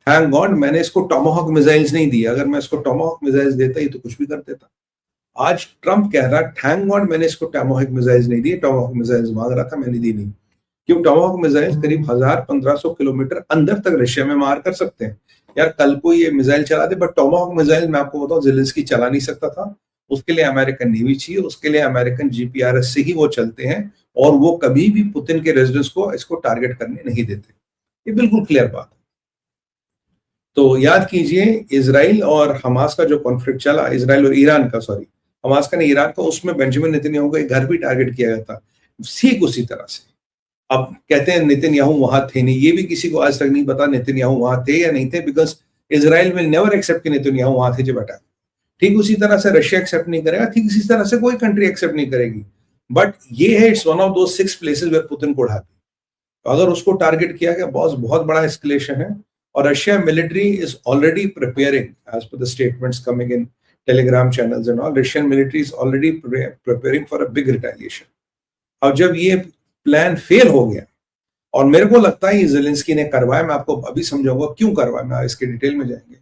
Thank God मैंने इसको Tomahawk missiles नहीं दिए, अगर मैं इसको टॉमाहॉक मिसाइल्स देता ये तो कुछ भी कर देता। आज ट्रंप कह रहा थैंक गॉड मैंने इसको टॉमाहॉक मिसाइल्स नहीं दिए, टॉमाहॉक मिसाइल्स मांग रहा था मैंने दी नहीं। क्यों? टॉमाहॉक मिसाइल्स करीब 1000-1500 किलोमीटर अंदर तक रशिया में मार कर सकते हैं। यार कल को ये मिसाइल चला दे, बट टॉमाहॉक मिसाइल मैं आपको बताऊं ज़ेलेंस्की चला नहीं सकता था। उसके लिए अमेरिकन नेवी चाहिए, उसके लिए अमेरिकन जीपीआरएस से ही वो चलते हैं, और वो कभी भी पुतिन के रेजिडेंस को इसको टारगेट करने नहीं देते। ये बिल्कुल क्लियर बात है। तो याद कीजिए इजराइल और हमास का जो कॉन्फ्लिक्ट चला, इजराइल और ईरान का, सॉरी हमास का नहीं ईरान का, उसमें बेंजामिन नेतन्याहू का एक घर भी टारगेट किया गया था, ठीक उसी तरह से। अब कहते हैं नेतन्याहू वहां थे नहीं, ये भी किसी को आज तक नहीं पता नेतन्याहू वहां थे या नहीं थे, because Israel will never accept कि नेतन्याहू वहां थे जब अटैक। ठीक उसी तरह से रशिया एक्सेप्ट नहीं करेगा, ठीक इसी तरह से कोई कंट्री एक्सेप्ट नहीं करेगी। बट ये है इट्स वन ऑफ दो 6 प्लेसेस वेयर पुतिन को उड़ा दी। तो अगर उसको टारगेट किया गया, बहुत बड़ा एस्केलेशन है। और Russia military is already preparing as per the statements coming in Telegram channels and all, Russian military is already preparing for a big retaliation. अब जब ये प्लान फेल हो गया, और मेरे को लगता है ये ज़ेलेंस्की ने करवाया, मैं आपको अभी समझाऊंगा क्यों करवाया, मैं इसके डिटेल में जाएंगे।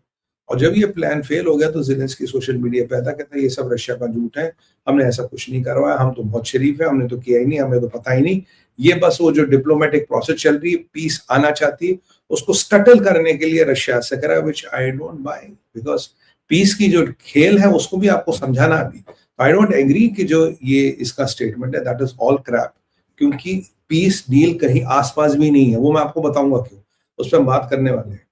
और जब ये प्लान फेल हो गया तो ज़ेलेंस्की सोशल मीडिया पे आता कहता है ये सब रशिया का झूठ है, हमने ऐसा कुछ नहीं करवाया, हम तो बहुत शरीफ है, हमने तो किया ही नहीं, हमें तो पता ही नहीं। ये बस वो जो डिप्लोमेटिक प्रोसेस चल रही है, पीस आना चाहती है, उसको स्कटल करने के लिए रशिया से करा, which I don't buy, because पीस की जो खेल है उसको भी आपको समझाना अभी। आई डोंट एग्री कि जो ये इसका स्टेटमेंट है दैट इज ऑल क्रैप, क्योंकि पीस डील कहीं आसपास भी नहीं है, वो मैं आपको बताऊंगा क्यों, उस पर हम बात करने वाले हैं।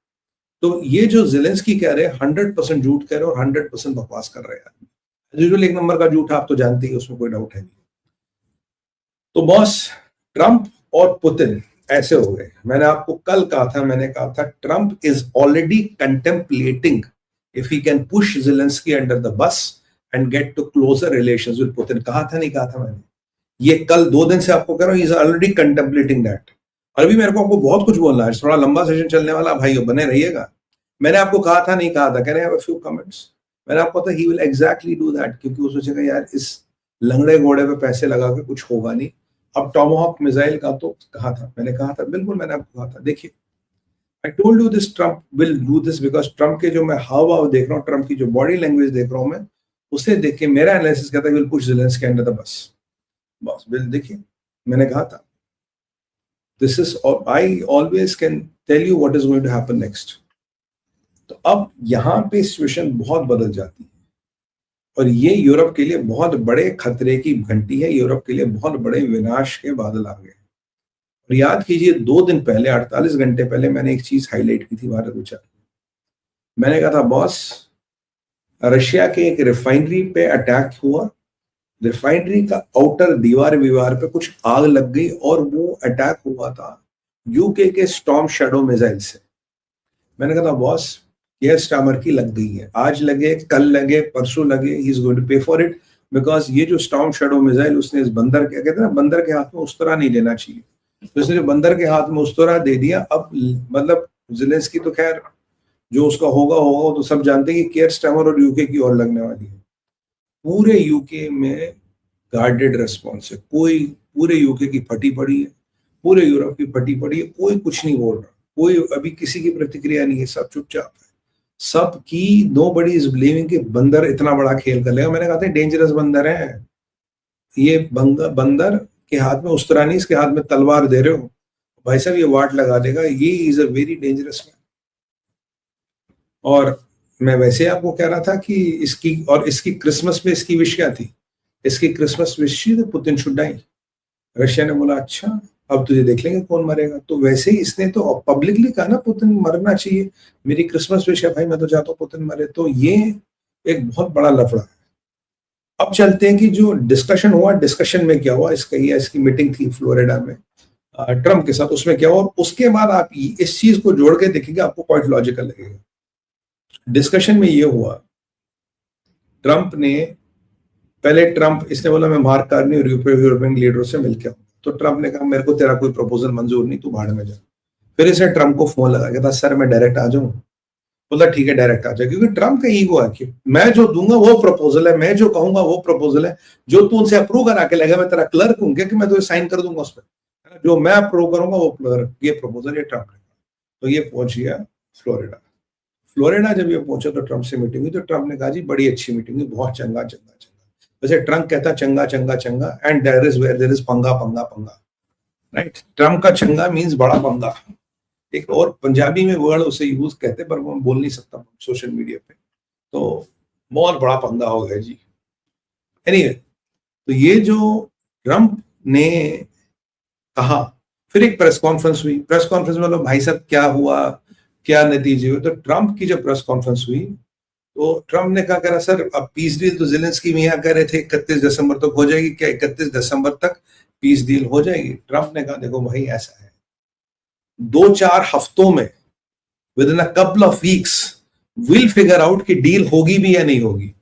तो ये जो ज़ेलेंस्की कह रहे हैं 100% झूठ कह रहे हैं और 100% बकवास कर रहे हैं। यूजुअली एक नंबर का झूठ आप तो जानते ही, उसमें कोई डाउट है नहीं। तो बॉस ट्रंप और पुतिन ऐसे हो गए। मैंने आपको कल कहा था, मैंने कहा था Trump is already contemplating if he can push Zelensky under the bus and get to closer relations with Putin. कहा था नहीं कहा था मैंने? ये कल 2 दिन से आपको कह रहा हूं, इज ऑलरेडी कंटेम्पलेटिंग दैट। और अभी मेरे को आपको बहुत कुछ बोलना है, थोड़ा लंबा सेशन चलने वाला, भाई बने रहिएगा। मैंने आपको कहा था नहीं कहा था, can I have a few comments? मैंने आपको कहा था he will exactly do that, क्योंकि वो सोचेगा यार इस लंगड़े घोड़े पे पैसे लगा के कुछ होगा नहीं। अब टॉमाहॉक मिसाइल का तो कहा था, मैंने कहा था, बिल्कुल मैंने आपको कहा था। देखिए I told you this, Trump will do this, because Trump के जो मैं हाव भाव देख रहा हूँ, ट्रंप की जो बॉडी लैंग्वेज देख रहा हूँ मैं, उसे देख के मेरा एनालिसिस कहता है will push Zelensky under the bus. बॉस बिल देखिए, मैंने कहा था this is, I always can tell you what is going to happen next. तो अब यहां पे सिचुएशन बहुत बदल जाती है, और ये यूरोप के लिए बहुत बड़े खतरे की घंटी है, यूरोप के लिए बहुत बड़े विनाश के बादल आ गए। और याद कीजिए 2 दिन पहले, 48 घंटे पहले मैंने एक चीज हाईलाइट की थी भारत विचार। मैंने कहा था बॉस रशिया के एक रिफाइनरी पे अटैक हुआ, रिफाइनरी का आउटर दीवार विवार पे कुछ आग लग गई, और वो अटैक हुआ था यूके के स्टॉर्म शैडो मिसाइल से। मैंने कहा था बॉस केयर स्टार्मर की लग गई है, आज लगे, कल लगे, परसों लगे, ही इज गोइंग टू पे फॉर इट, बिकॉज ये जो स्टॉर्म शैडो मिसाइल उसने इस बंदर के, कहते हैं ना बंदर के हाथ में उस्तरा नहीं लेना चाहिए, तो इसने जो बंदर के हाथ में उस्तरा दे दिया। अब मतलब ज़ेलेंस्की तो खैर जो उसका होगा होगा, तो सब जानते हैं कि केयर स्टार्मर और यूके की ओर लगने वाली है। पूरे यूके में गार्डेड रेस्पॉन्स है, कोई, पूरे यूके की फटी पड़ी है, पूरे यूरोप की फटी पड़ी है, कोई कुछ नहीं बोल रहा, कोई अभी किसी की प्रतिक्रिया नहीं है, सब चुपचाप है। सब की नोबडी इज बिलीविंग कि बंदर इतना बड़ा खेल कर लेगा। मैंने कहा था डेंजरस बंदर है ये, बंदर के हाथ में उस्तरा नहीं, इसके हाथ में तलवार दे रहे हो भाई साहब, ये वाट लगा देगा, ये is a very dangerous man. और मैं वैसे आपको कह रहा था कि इसकी क्रिसमस में इसकी विश क्या थी? इसकी क्रिसमस विश थी पुतिन शुड डाई। रशिया ने बोला अच्छा अब तुझे देख लेंगे कौन मरेगा। तो वैसे ही इसने तो पब्लिकली कहा ना पुतिन मरना चाहिए, मेरी क्रिसमस विश है भाई, मैं तो चाहता हूँ पुतिन मरे। तो ये एक बहुत बड़ा लफड़ा है। अब चलते हैं कि जो डिस्कशन हुआ, डिस्कशन में क्या हुआ, इसकी मीटिंग थी फ्लोरिडा में ट्रंप के साथ, उसमें क्या हुआ, और उसके बाद आप इस चीज को जोड़ के देखेंगे आपको पॉइंट लॉजिकल लगेगा। डिस्कशन में ये हुआ, ट्रंप ने इसने बोला मैं मार्क कार्नी और यूरोपियन लीडरों से मिलकर, तो ट्रंप ने कहा मेरे को तेरा कोई प्रपोजल मंजूर नहीं, तू भाड़ में जा। फिर इसने ट्रंप को फोन लगा के था सर मैं डायरेक्ट आ जाऊं? बोला ठीक है डायरेक्ट आ जाए, क्योंकि ट्रंप का ईगो है कि मैं जो दूंगा वो प्रपोजल है, मैं जो कहूंगा वो प्रपोजल है, जो तू उनसे अप्रूव करा के लगेगा मैं तेरा क्लर्क हूं क्या कि मैं तो साइन कर दूंगा उस पर, जो मैं अप्रूव करूंगा वो ये प्रपोजल, ये ट्रंप ने। तो ये पहुंच गया फ्लोरिडा। फ्लोरिडा जब ये पहुंचा तो ट्रम्प से मीटिंग हुई, तो ट्रम्प ने कहा जी बड़ी अच्छी मीटिंग हुई, बहुत चंगा चंगा चंगा। वैसे ट्रम्प कहता चंगा चंगा चंगा, and there is where there is पंगा पंगा पंगा, राइट। ट्रम्प का चंगा मीन्स बड़ा पंगा। एक और पंजाबी में वर्ड उसे यूज कहते पर वो बोल नहीं सकता सोशल मीडिया पे, तो बहुत बड़ा पंगा हो गया जी। एनीवे, तो ये जो ट्रम्प ने कहा, फिर एक प्रेस कॉन्फ्रेंस हुई। प्रेस कॉन्फ्रेंस में मतलब भाई साहब क्या हुआ, क्या नतीजे हुए। तो ट्रम्प की जब प्रेस कॉन्फ्रेंस हुई तो ट्रम्प ने कहा सर अब पीस डील तो ज़ेलेंस्की में यहाँ कह रहे थे 31 दिसंबर तक हो जाएगी, क्या 31 दिसंबर तक पीस डील हो जाएगी? ट्रम्प ने कहा देखो भाई ऐसा है, 2-4 हफ्तों में, with in a couple of weeks will figure out कि डील होगी भी या नहीं होगी।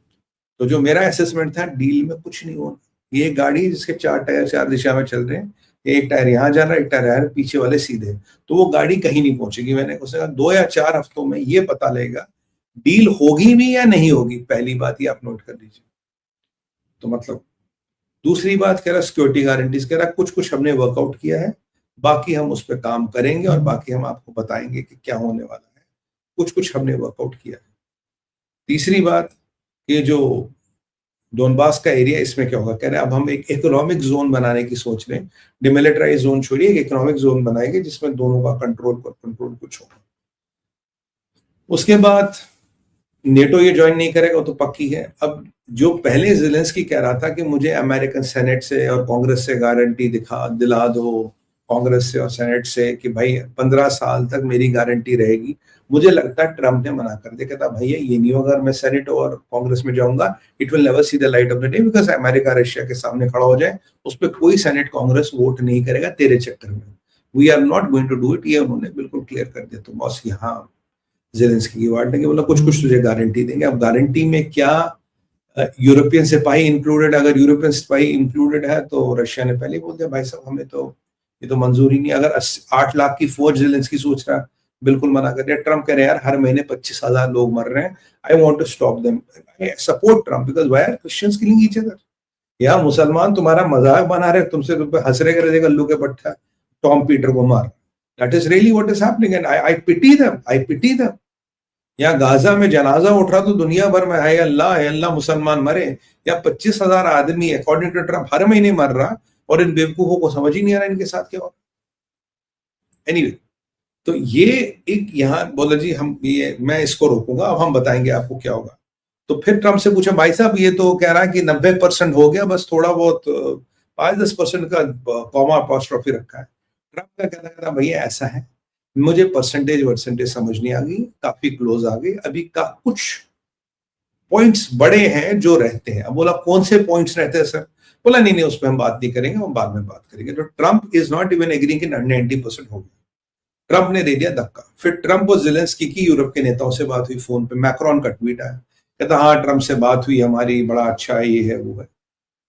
तो जो मेरा असेसमेंट था, डील में कुछ नहीं होना। ये गाड़ी जिसके 4 टायर 4 दिशा में चल रहे हैं, एक टायर यहाँ जा रहा है, एक टायर पीछे वाले सीधे, तो वो गाड़ी कहीं नहीं पहुंचेगी। मैंने उसने कहा 2 या 4 हफ्तों में ये पता लगेगा डील होगी भी या नहीं होगी। पहली बात ये आप नोट कर लीजिए। तो मतलब दूसरी बात कह रहा सिक्योरिटी गारंटीज, कह रहा कुछ कुछ हमने वर्कआउट किया है, बाकी हम उस पर काम करेंगे और बाकी हम आपको बताएंगे कि क्या होने वाला है। कुछ कुछ हमने वर्कआउट किया है। तीसरी बात, ये जो डोनबास का एरिया, इसमें क्या होगा, कह रहे हैं अब हम एक इकोनॉमिक जोन बनाने की सोच रहे हैं। डिमिलिटराइज जोन छोड़िए, एक इकोनॉमिक जोन बनाएंगे जिसमें दोनों का कंट्रोल कुछ होगा। उसके बाद नेटो ये ज्वाइन नहीं करेगा, तो पक्की है। अब जो पहले ज़ेलेंस्की कह रहा था कि मुझे अमेरिकन सेनेट से और कांग्रेस से गारंटी दिला दो, कांग्रेस से और सेनेट से, कि भाई 15 साल तक मेरी गारंटी रहेगी, मुझे लगता है ट्रम्प ने मना कर दिया। कहता भैया ये नहीं होगा, अगर मैं सेनेट और कांग्रेस में जाऊंगा, it will never see the light of the day, because America Russia के सामने खड़ा हो जाए, उस पर कोई सेनेट कांग्रेस वोट नहीं करेगा तेरे चक्कर में। We are not going to do it, ये उन्होंने बिल्कुल क्लियर कर दिया। तो बॉस यहाँ ज़ेलेंस्की की वार्ड ने बोला कुछ कुछ तुझे गारंटी देंगे। अब गारंटी में क्या, यूरोपियन सिपाही इंक्लूडेड, अगर यूरोपियन सिपाही इंक्लूडेड है तो रशिया ने पहले बोल दिया भाई साहब हमें तो ये तो मंजूर ही नहीं। अगर 8 लाख की फौज ज़ेलेंस्की सोच रहा, बिल्कुल मना कर दिया। ट्रम्प कह रहे यार हर महीने 25,000 लोग मर रहे हैं, I want to stop them, I support Trump, because why are Christians killing each other. यहाँ मुसलमान तुम्हारा मजाक बना रहे, तुमसे तुम पे हंस रहे कर रहे, गल्लू के पट्टा टॉम पीटर को मार। That is really what is happening and I pity them. यहाँ गाजा में जनाजा उठ रहा तो दुनिया भर में है अल्लाह मुसलमान मरे। या 25,000 आदमी अकॉर्डिंग टू ट्रम्प हर महीने मर रहा, और इन बेवकूफों को समझ ही नहीं आ रहा इनके साथ क्या हो। एनीवे, तो ये एक यहाँ बोला जी हम ये मैं इसको रोकूंगा, अब हम बताएंगे आपको क्या होगा। तो फिर ट्रम्प से पूछा भाई साहब ये तो कह रहा है कि 90% हो गया, बस थोड़ा बहुत 5-10% का कॉमा अपॉस्ट्रोफी रखा है। ट्रम्प का कहना था भैया ऐसा है, मुझे परसेंटेज समझ नहीं आ गई, काफी क्लोज आ गई, अभी का कुछ पॉइंट्स बड़े हैं जो रहते हैं। अब बोला कौन से पॉइंट्स रहते हैं सर? बोला नहीं उस पर हम बात नहीं करेंगे, हम बाद में बात करेंगे। तो Trump is not even agreeing कि 90% हो गया। ट्रम्प ने दे दिया धक्का। फिर ट्रम्प और ज़ेलेंस्की की यूरोप के नेताओं से बात हुई फोन पे। मैक्रोन का ट्वीट आया, कहता हाँ ट्रम्प से बात हुई हमारी, बड़ा अच्छा है, ये है वो है।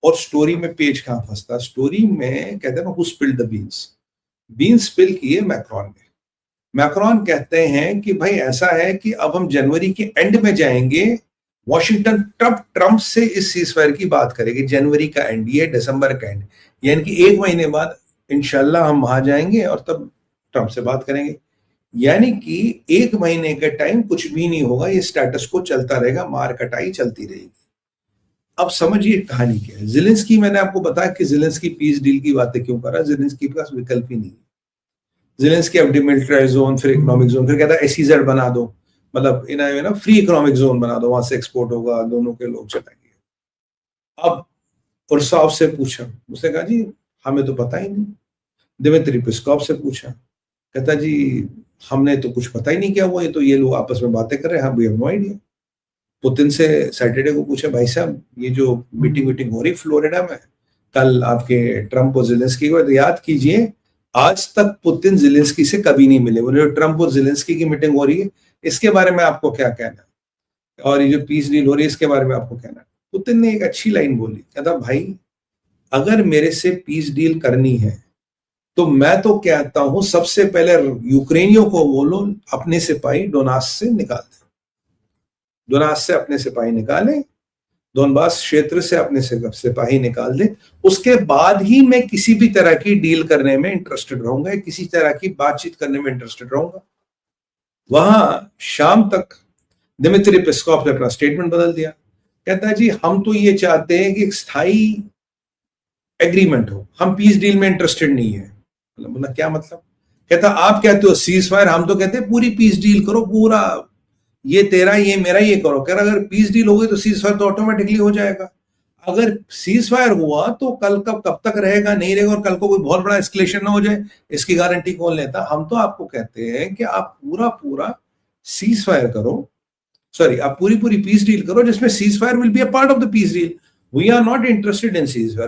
और स्टोरी में पेज कहाँ फंसता, स्टोरी में कहते हैं who spilled the beans spill किए मैक्रोन ने। मैक्रोन कहते हैं कि भाई ऐसा है कि अब हम जनवरी के एंड में जाएंगे, वॉशिंगटन ट्रम्प से इस सीजफायर की बात करेगी। जनवरी का एंड, ये दिसंबर का एंड, यानी कि 1 महीने बाद इंशाल्लाह हम वहां जाएंगे और तब ट्रम्प से बात करेंगे। यानी कि 1 महीने के टाइम कुछ भी नहीं होगा, ये स्टेटस को चलता रहेगा, मार कटाई चलती रहेगी। अब समझिए कहानी क्या है। ज़ेलेंस्की, मैंने आपको बताया कि ज़ेलेंस्की पीस डील की बातें क्यों कर रहा है। ज़ेलेंस्की के पास विकल्प ही नहीं है। ज़ेलेंस्की अब डिमिलिटराइज जोन, फिर इकोनॉमिक जोन, फिर कहता है एसईजेड बना दो, मतलब इन फ्री इकोनॉमिक जोन बना दो, वहां से एक्सपोर्ट होगा, दोनों के लोग चलाएंगे। अब उर्सोव से पूछा, उसने कहा जी हमें तो पता ही नहीं। दिमित्री पेस्कोव से पूछा, कहता जी हमने तो कुछ पता ही नहीं क्या हुआ, ये तो ये लोग आपस में बातें कर रहे हैं, we have no idea. Putin से सैटरडे को पूछा भाई साहब ये जो मीटिंग हो रही फ्लोरिडा में कल आपके ट्रम्प और ज़ेलेंस्की को, याद कीजिए आज तक पुतिन ज़ेलेंस्की से कभी नहीं मिले। बोले ट्रम्प और ज़ेलेंस्की की मीटिंग हो रही है, इसके बारे में आपको क्या कहना है, और ये जो पीस डील हो रही है इसके बारे में आपको कहना है। पुतिन ने एक अच्छी लाइन बोली, कहता भाई अगर मेरे से पीस डील करनी है तो मैं तो कहता हूं सबसे पहले यूक्रेनियों को बोलो अपने सिपाही डोनास से निकाल दे, डोनास से अपने सिपाही निकाले, डोनबास क्षेत्र से अपने सिपाही निकाल दे, उसके बाद ही मैं किसी भी तरह की डील करने में इंटरेस्टेड रहूंगा, किसी तरह की बातचीत करने में इंटरेस्टेड रहूंगा। वहां शाम तक दिमित्री पेस्कोव ने अपना स्टेटमेंट बदल दिया, कहता है जी हम तो ये चाहते हैं कि एक स्थायी एग्रीमेंट हो, हम पीस डील में इंटरेस्टेड नहीं है। बोला क्या मतलब? कहता आप कहते हो सीज फायर, हम तो कहते हैं पूरी पीस डील करो, पूरा ये तेरा ये मेरा ये करो। कह रहा अगर पीस डील हो गई तो सीज फायर तो ऑटोमेटिकली हो जाएगा, अगर सीज फायर हुआ तो कल कब तक रहेगा नहीं रहेगा, और कल को कोई बहुत बड़ा एस्केलेशन ना हो जाए, इसकी गारंटी कौन लेता? हम तो आपको कहते हैं कि आप पूरा पूरा सीज फायर करो, सॉरी आप पूरी पूरी पीस डील करो जिसमें ceasefire will be a part of the peace deal. We are not interested in cease fire.